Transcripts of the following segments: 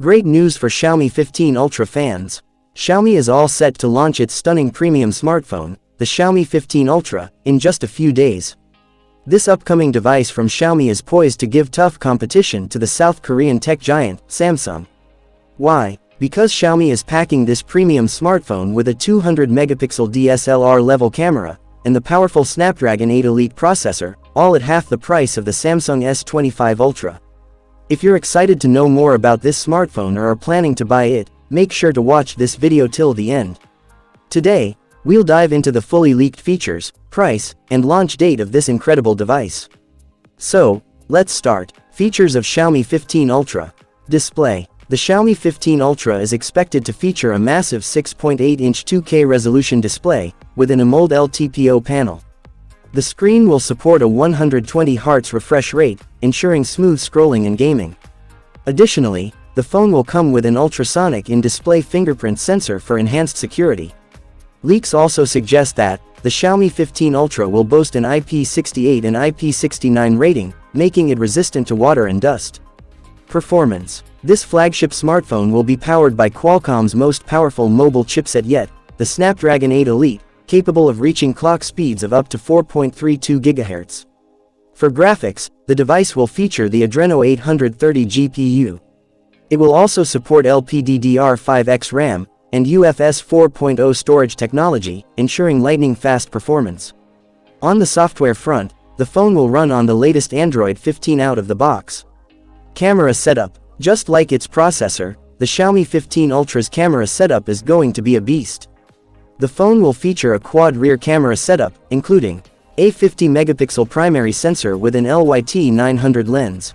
Great news for Xiaomi 15 Ultra fans. Xiaomi is all set to launch its stunning premium smartphone, the Xiaomi 15 Ultra, in just a few days. This upcoming device from Xiaomi is poised to give tough competition to the South Korean tech giant, Samsung. Why? Because Xiaomi is packing this premium smartphone with a 200 megapixel DSLR level camera, and the powerful Snapdragon 8 Elite processor, all at half the price of the Samsung S25 Ultra. If you're excited to know more about this smartphone or are planning to buy it, make sure to watch this video till the end. Today, we'll dive into the fully leaked features, price, and launch date of this incredible device. So, let's start. Features of Xiaomi 15 Ultra. Display. The Xiaomi 15 Ultra is expected to feature a massive 6.8-inch 2K resolution display, with an AMOLED LTPO panel. The screen will support a 120 Hz refresh rate, ensuring smooth scrolling and gaming. Additionally, the phone will come with an ultrasonic in-display fingerprint sensor for enhanced security. Leaks also suggest that the Xiaomi 15 Ultra will boast an IP68 and IP69 rating, making it resistant to water and dust. Performance. This flagship smartphone will be powered by Qualcomm's most powerful mobile chipset yet, the Snapdragon 8 Elite, capable of reaching clock speeds of up to 4.32 GHz. For graphics, the device will feature the Adreno 830 GPU. It will also support LPDDR5X RAM, and UFS 4.0 storage technology, ensuring lightning-fast performance. On the software front, the phone will run on the latest Android 15 out of the box. Camera setup. Just like its processor, the Xiaomi 15 Ultra's camera setup is going to be a beast. The phone will feature a quad rear camera setup, including a 50 megapixel primary sensor with an LYT 900 lens,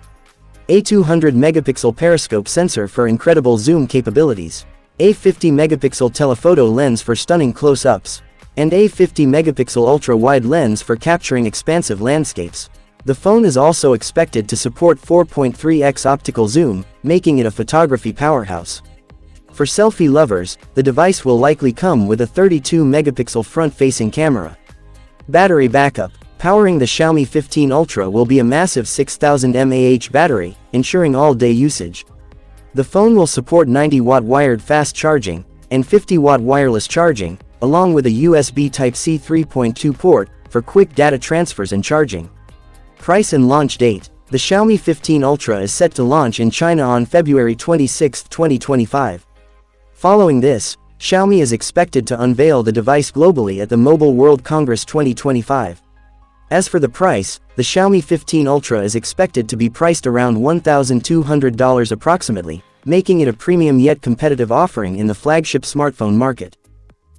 a 200 megapixel periscope sensor for incredible zoom capabilities, a 50 megapixel telephoto lens for stunning close-ups, and a 50 megapixel ultra-wide lens for capturing expansive landscapes. The phone is also expected to support 4.3x optical zoom, making it a photography powerhouse. For selfie lovers, the device will likely come with a 32 megapixel front-facing camera. Battery backup. Powering the Xiaomi 15 Ultra will be a massive 6000 mAh battery, ensuring all-day usage. The phone will support 90-watt wired fast charging, and 50-watt wireless charging, along with a USB Type-C 3.2 port, for quick data transfers and charging. Price and launch date. The Xiaomi 15 Ultra is set to launch in China on February 26, 2025. Following this, Xiaomi is expected to unveil the device globally at the Mobile World Congress 2025. As for the price, the Xiaomi 15 Ultra is expected to be priced around $1,200 approximately, making it a premium yet competitive offering in the flagship smartphone market.